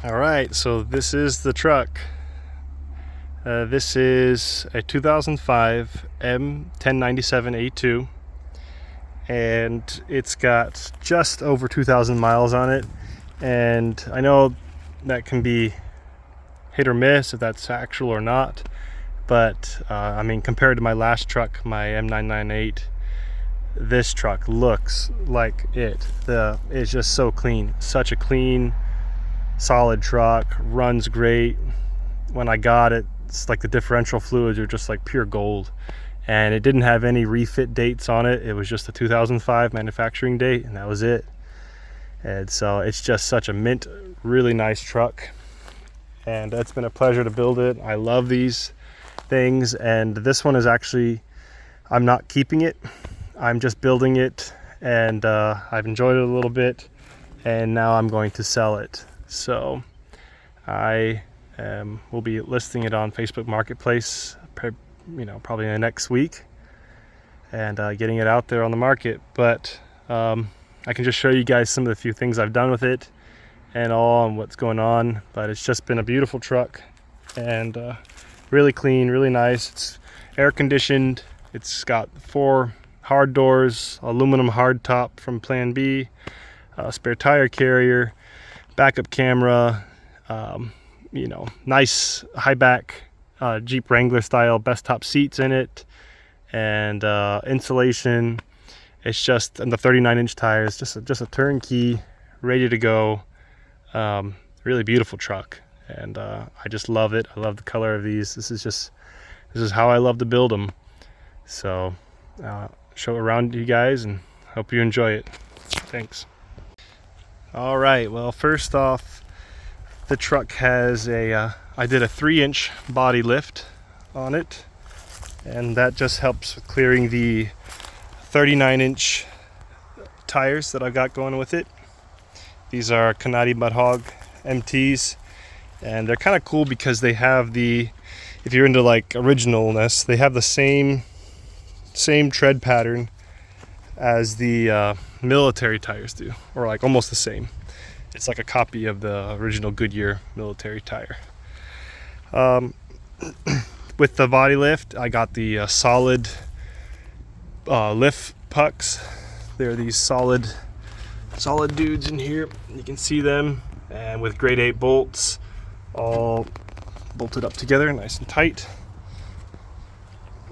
Alright, so this is the truck. This is a 2005 M1097A2, and it's got just over 2,000 miles on it. And I know that can be hit or miss if that's actual or not, but I mean, compared to my last truck, my M998, this truck looks like it. It's just so clean, such a clean, solid truck, runs great. When I got it, it's like the differential fluids are just like pure gold, and it didn't have any refit dates on it. It was just a 2005 manufacturing date, and that was it. And so it's just such a mint, really nice truck, and it's been a pleasure to build it. I love these things, and this one is actually, I'm not keeping it, I'm just building it, and I've enjoyed it a little bit, and now I'm going to sell it. So I will be listing it on Facebook Marketplace, probably in the next week, and getting it out there on the market. But I can just show you guys some of the few things I've done with it and all, and what's going on. But it's just been a beautiful truck, and really clean, really nice. It's air conditioned. It's got 4 hard doors, aluminum hard top from Plan B, spare tire carrier, backup camera, nice high back Jeep Wrangler style best top seats in it, and insulation. It's just, and the 39-inch tires, just a turnkey, ready to go. Really beautiful truck, and I just love it. I love the color of these. This is how I love to build them. So show it around to you guys, and hope you enjoy it. Thanks. All right, well, first off, the truck has I did a 3-inch body lift on it, and that just helps with clearing the 39-inch tires that I've got going with it. These are Canadi Mudhog MTs, and they're kind of cool because they have if you're into like originalness, they have the same tread pattern as the military tires do, or like almost the same. It's like a copy of the original Goodyear military tire. With the body lift, I got the solid lift pucks. They're these solid dudes in here. You can see them, and with grade 8 bolts, all bolted up together nice and tight.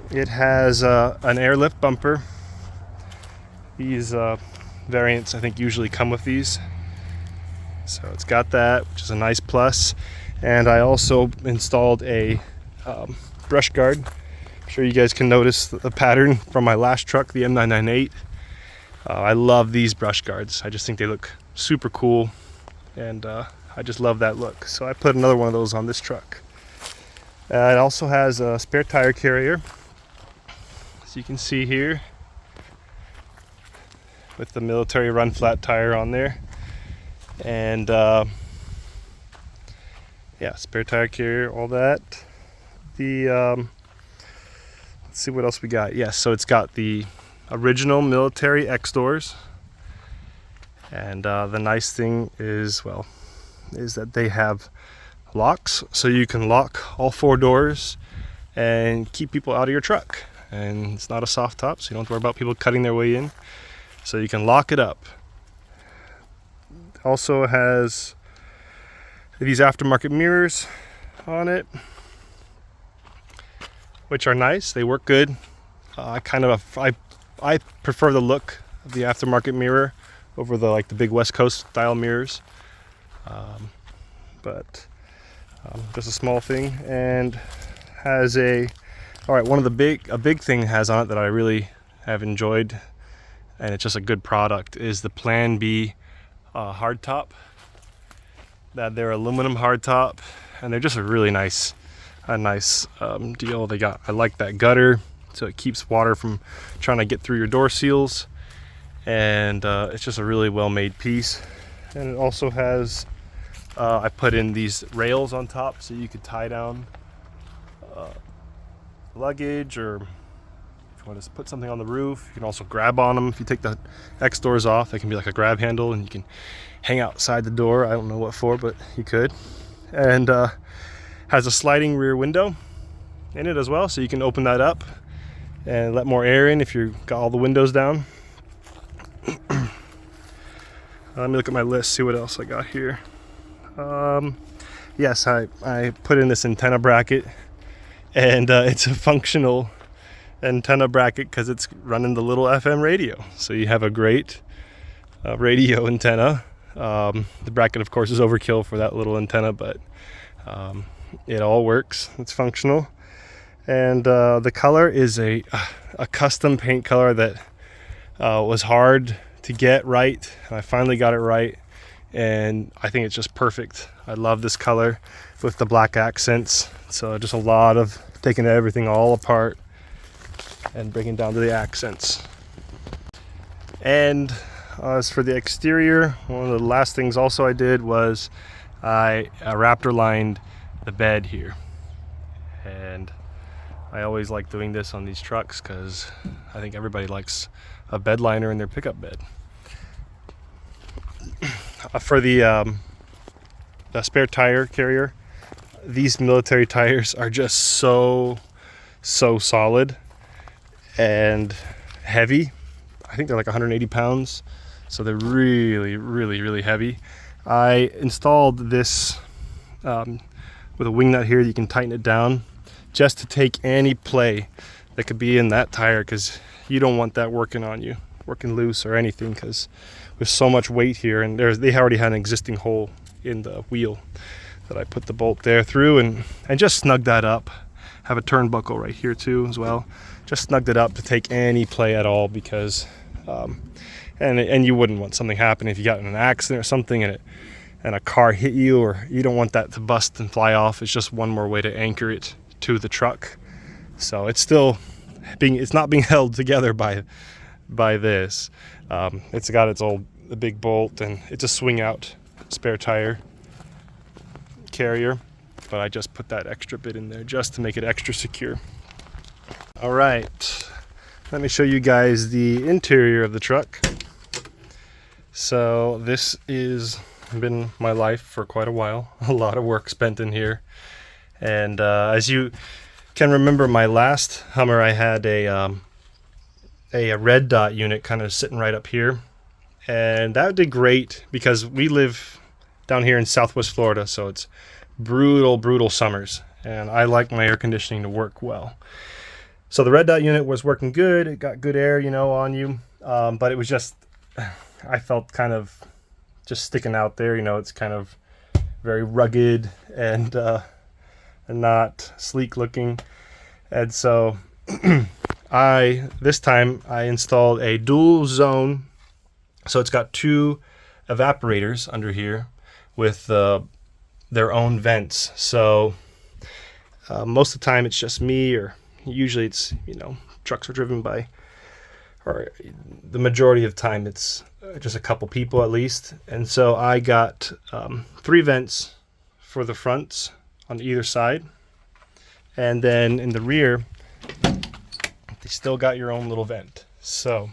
It has an airlift bumper. These variants, I think, usually come with these. So it's got that, which is a nice plus. And I also installed a brush guard. I'm sure you guys can notice the pattern from my last truck, the M998. I love these brush guards. I just think they look super cool, and I just love that look. So I put another one of those on this truck. It also has a spare tire carrier, as you can see here, with the military run flat tire on there. And yeah, spare tire carrier, all that. Let's see what else we got. Yes, so it's got the original military X doors, and the nice thing is that they have locks, so you can lock all 4 doors and keep people out of your truck. And it's not a soft top, so you don't have to worry about people cutting their way in. So you can lock it up. Also has these aftermarket mirrors on it, which are nice. They work good. I prefer the look of the aftermarket mirror over the big West Coast style mirrors. But just a small thing, and has a big thing it has on it that I really have enjoyed, and it's just a good product, is the Plan B hardtop. They're aluminum hardtop, and they're just a really nice deal. I like that gutter, so it keeps water from trying to get through your door seals, and it's just a really well made piece. And it also has I put in these rails on top, so you could tie down luggage, or if you you want to put something on the roof, you can also grab on them. If you take the X doors off, they can be like a grab handle, and you can hang outside the door. I don't know what for, but you could. And has a sliding rear window in it as well, so you can open that up and let more air in if you've got all the windows down. Let me look at my list, see what else I got here. Yes, I put in this antenna bracket, and it's a functional antenna bracket because it's running the little FM radio. So you have a great radio antenna. The bracket, of course, is overkill for that little antenna, but it all works. It's functional. And the color is a custom paint color that was hard to get right. I finally got it right, and I think it's just perfect. I love this color with the black accents. So just a lot of taking everything all apart and breaking down to the accents. And as for the exterior, one of the last things also I did was I raptor lined the bed here. And I always like doing this on these trucks because I think everybody likes a bed liner in their pickup bed. For the spare tire carrier, these military tires are just so solid and heavy. I think they're like 180 pounds, so they're really heavy. I installed this with a wing nut here. You can tighten it down just to take any play that could be in that tire, because you don't want that working on you, working loose or anything, because with so much weight here, and they already had an existing hole in the wheel that I put the bolt there through, and just snug that up. Have a turnbuckle right here too as well. Just snugged it up to take any play at all, because and you wouldn't want something happening if you got in an accident or something and a car hit you, or you don't want that to bust and fly off. It's just one more way to anchor it to the truck. So it's still it's not being held together by this. It's got its old big bolt, and it's a swing out spare tire carrier, but I just put that extra bit in there just to make it extra secure. All right, let me show you guys the interior of the truck. So this is been my life for quite a while. A lot of work spent in here, and as you can remember, my last Hummer, I had a red dot unit kind of sitting right up here, and that did great because we live down here in Southwest Florida, so it's brutal summers, and I like my air conditioning to work well. So the red dot unit was working good. It got good air, on you, but it was just, I felt kind of just sticking out there. It's kind of very rugged and not sleek looking. And so this time I installed a dual zone. So it's got two evaporators under here with their own vents. So most of the time it's just me, or usually it's, trucks are driven by, or the majority of the time it's just a couple people at least. And so I got 3 vents for the fronts on either side, and then in the rear they still got your own little vent. So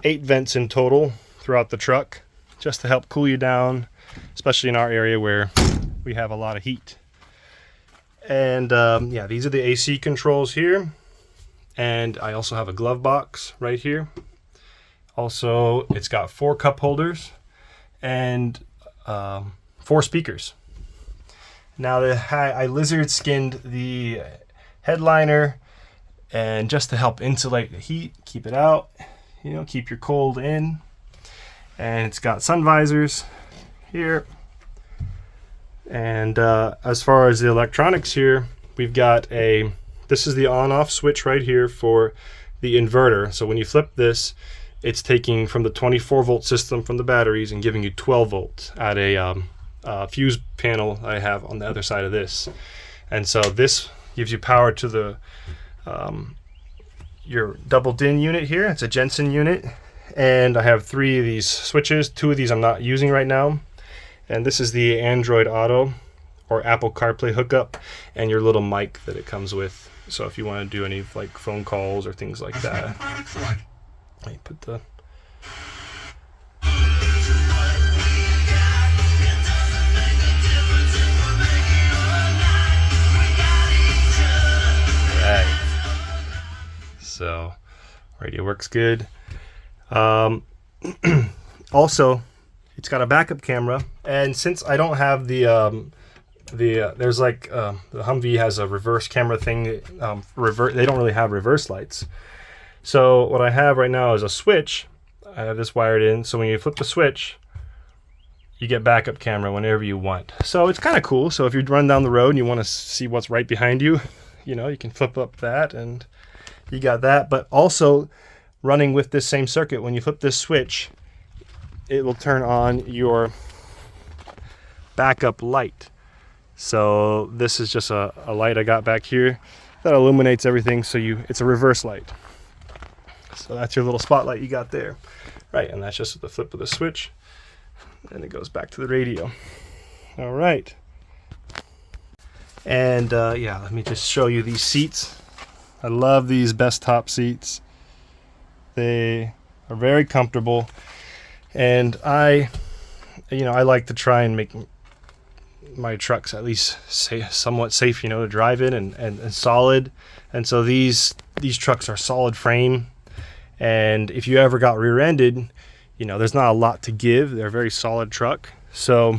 8 vents in total throughout the truck, just to help cool you down, especially in our area where we have a lot of heat. And yeah, these are the AC controls here, and I also have a glove box right here. Also, it's got 4 cup holders and 4 speakers. Now I lizard skinned the headliner, and just to help insulate the heat, keep it out, keep your cold in. And it's got sun visors here. And as far as the electronics here, we've got this is the on-off switch right here for the inverter. So when you flip this, it's taking from the 24 volt system from the batteries and giving you 12 volts at a fuse panel I have on the other side of this. And so this gives you power to the your double DIN unit here. It's a Jensen unit, and I have 3 of these switches. 2 of these I'm not using right now, and this is the Android Auto or Apple CarPlay hookup and your little mic that it comes with. So if you want to do any like phone calls or things like that, let me put the right. So radio works good. Also, it's got a backup camera, and since I don't have there's like the Humvee has a reverse camera thing. They don't really have reverse lights. So what I have right now is a switch. I have this wired in, so when you flip the switch, you get backup camera whenever you want. So it's kind of cool. So if you run down the road and you want to see what's right behind you, you know, you can flip up that and you got that. But also running with this same circuit, when you flip this switch, it will turn on your backup light. So this is just a light I got back here that illuminates everything. So it's a reverse light. So that's your little spotlight you got there. Right, and that's just the flip of the switch. And it goes back to the radio. All right. And yeah, let me just show you these seats. I love these Best Top seats. They are very comfortable. And I like to try and make my trucks at least somewhat safe, you know, to drive in and solid. And so these trucks are solid frame. And if you ever got rear-ended, you know, there's not a lot to give. They're a very solid truck. So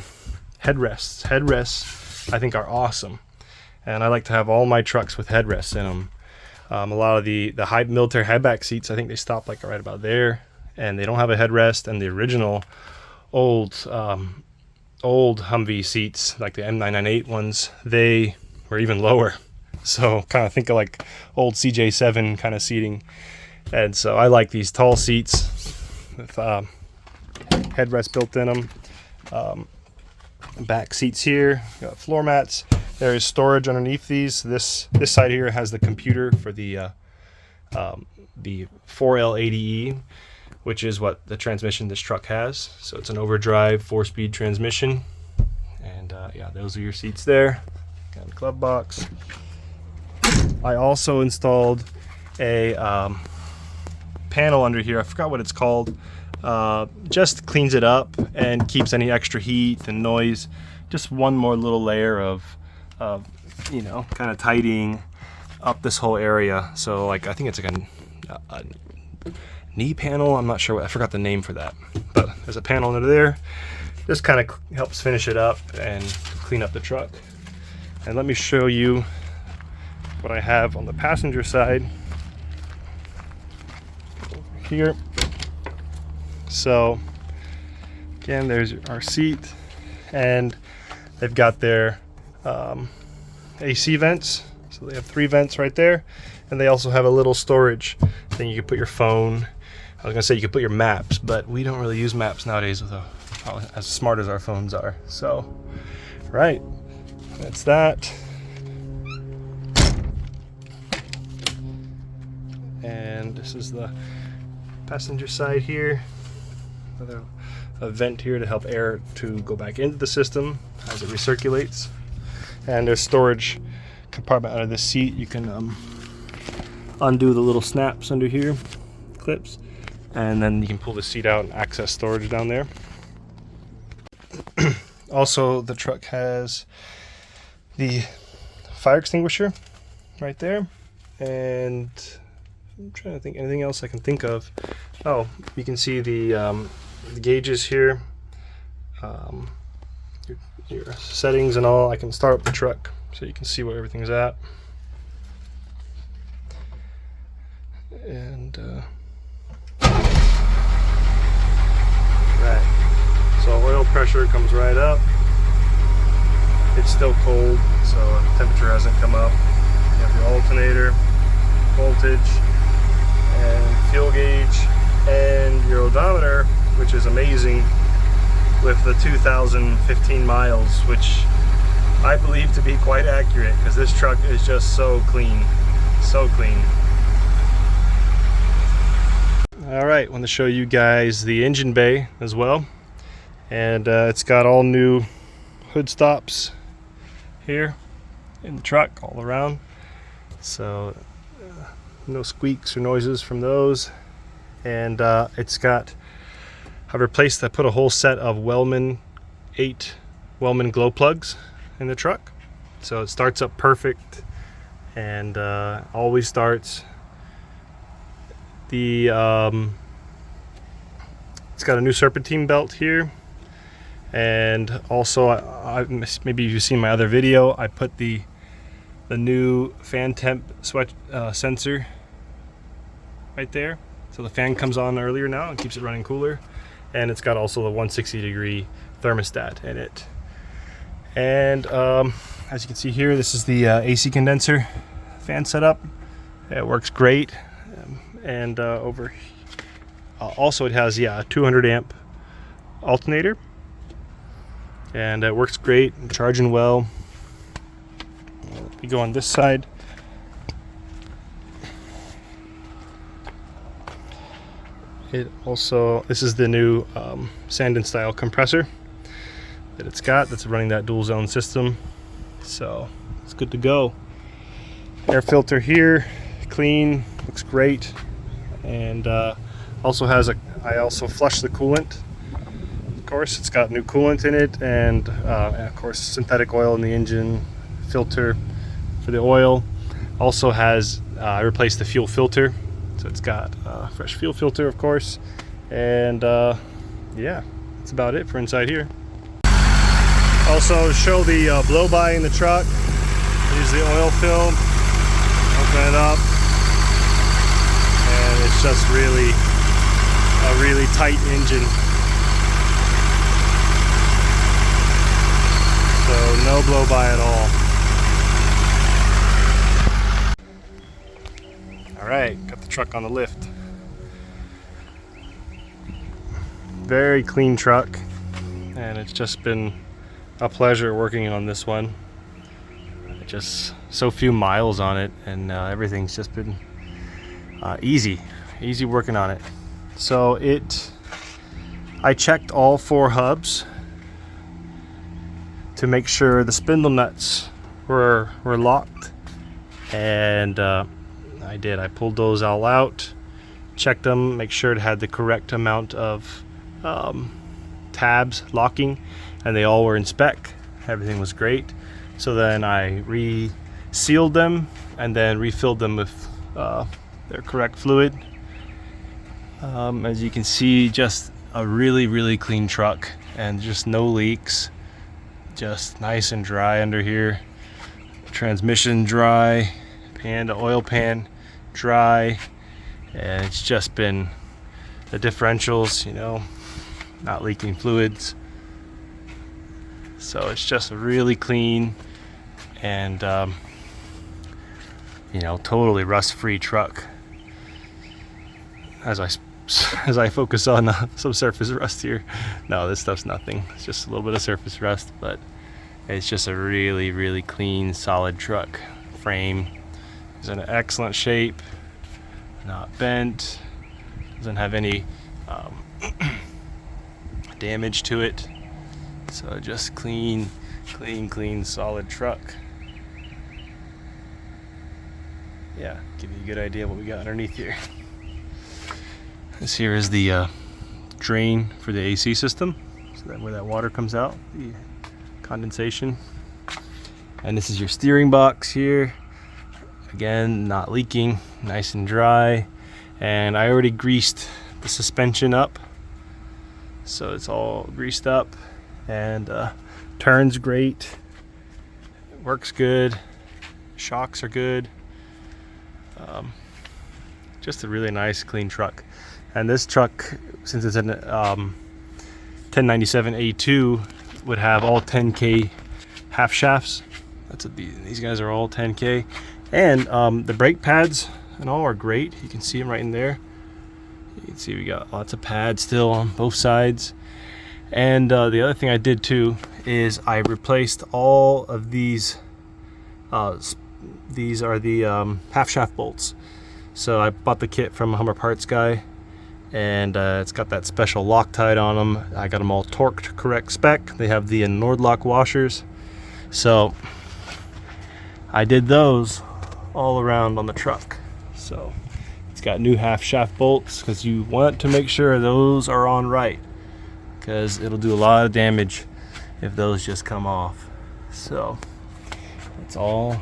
headrests I think are awesome. And I like to have all my trucks with headrests in them. A lot of the high military highback seats, I think they stop like right about there, and they don't have a headrest. And the original old Humvee seats, like the M998 ones, they were even lower. So kind of think of like old CJ7 kind of seating. And so I like these tall seats with headrests built in them. Back seats here, got floor mats. There is storage underneath these. This side here has the computer for the 4L80E, which is what the transmission this truck has. So it's an overdrive 4-speed transmission. And yeah, those are your seats there. Got a glove box. I also installed a panel under here. I forgot what it's called. Just cleans it up and keeps any extra heat and noise. Just one more little layer of you know, kind of tidying up this whole area. So like, I think it's like a knee panel. I'm not sure I forgot the name for that, but there's a panel under there. This kind of helps finish it up and clean up the truck. And let me show you what I have on the passenger side here. So again, there's our seat, and they've got their AC vents. So they have 3 vents right there, and they also have a little storage thing. You can put your phone. I was gonna say you could put your maps, but we don't really use maps nowadays with as smart as our phones are. So right, that's that. And this is the passenger side here. Another vent here to help air to go back into the system as it recirculates. And there's storage compartment under this seat. You can undo the little snaps under here, clips, and then you can pull the seat out and access storage down there. Also, the truck has the fire extinguisher right there, and I'm trying to think anything else I can think of. Oh, you can see the gauges here, your settings and all. I can start up the truck so you can see where everything's at. And right, so oil pressure comes right up. It's still cold, so temperature hasn't come up. You have your alternator, voltage, and fuel gauge, and your odometer, which is amazing, with the 2015 miles, which I believe to be quite accurate, because this truck is just so clean, so clean. All right, want to show you guys the engine bay as well, and it's got all new hood stops here in the truck all around. So no squeaks or noises from those. And it's got, I put a whole set of 8 Wellman glow plugs in the truck. So it starts up perfect and always starts. It's got a new serpentine belt here, and also maybe you've seen my other video, I put the new fan temp sensor right there. So the fan comes on earlier now and keeps it running cooler, and it's got also the 160-degree thermostat in it. And as you can see here, this is the AC condenser fan setup. It works great. And also it has a 200 amp alternator, and it works great, charging well. We go on this side. This is the new Sandin style compressor that it's got, that's running that dual zone system, so it's good to go. Air filter here, clean, looks great. And also I also flushed the coolant. Of course, it's got new coolant in it, and of course synthetic oil in the engine, filter for the oil. Also has I replaced the fuel filter, so it's got fresh fuel filter, of course. And yeah, that's about it for inside here. Also show the blow by in the truck. Use the oil film, open it up. It's just really a really tight engine. So no blow by at all. Alright, got the truck on the lift. Very clean truck, and it's just been a pleasure working on this one. Just so few miles on it, and everything's just been easy working on it. So I checked all 4 hubs to make sure the spindle nuts were locked, and I pulled those all out, checked them, make sure it had the correct amount of tabs locking, and they all were in spec. Everything was great. So then I re-sealed them and then refilled them with their correct fluid. As you can see, just a really clean truck, and just no leaks, just nice and dry under here. Transmission dry, oil pan dry, and it's just been the differentials, not leaking fluids. So it's just a really clean and totally rust-free truck. As I focus on some surface rust here. No, this stuff's nothing. It's just a little bit of surface rust, but it's just a really clean, solid truck. Frame is in excellent shape, not bent, doesn't have any damage to it. So just clean, solid truck. Yeah, give you a good idea what we got underneath here. This here is the drain for the AC system, so that where that water comes out, the condensation. And this is your steering box here. Again, not leaking, nice and dry. And I already greased the suspension up, so it's all greased up, and turns great, works good, shocks are good. Just a really nice, clean truck. And this truck, since it's an 1097 A2, would have all 10K half shafts. That's what these guys are, all 10K. And the brake pads and all are great. You can see them right in there. You can see we got lots of pads still on both sides. And the other thing I did too is I replaced all of these. These are the half shaft bolts. So I bought the kit from a Hummer parts guy, and it's got that special Loctite on them. I got them all torqued correct spec. They have the Nordlock washers, so I did those all around on the truck. So it's got new half shaft bolts because you want to make sure those are on right, because it'll do a lot of damage if those just come off. So it's all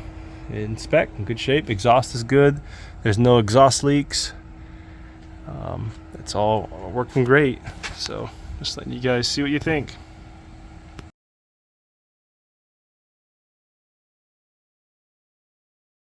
in spec, in good shape. Exhaust is good. There's no exhaust leaks. It's all working great. So just letting you guys see what you think.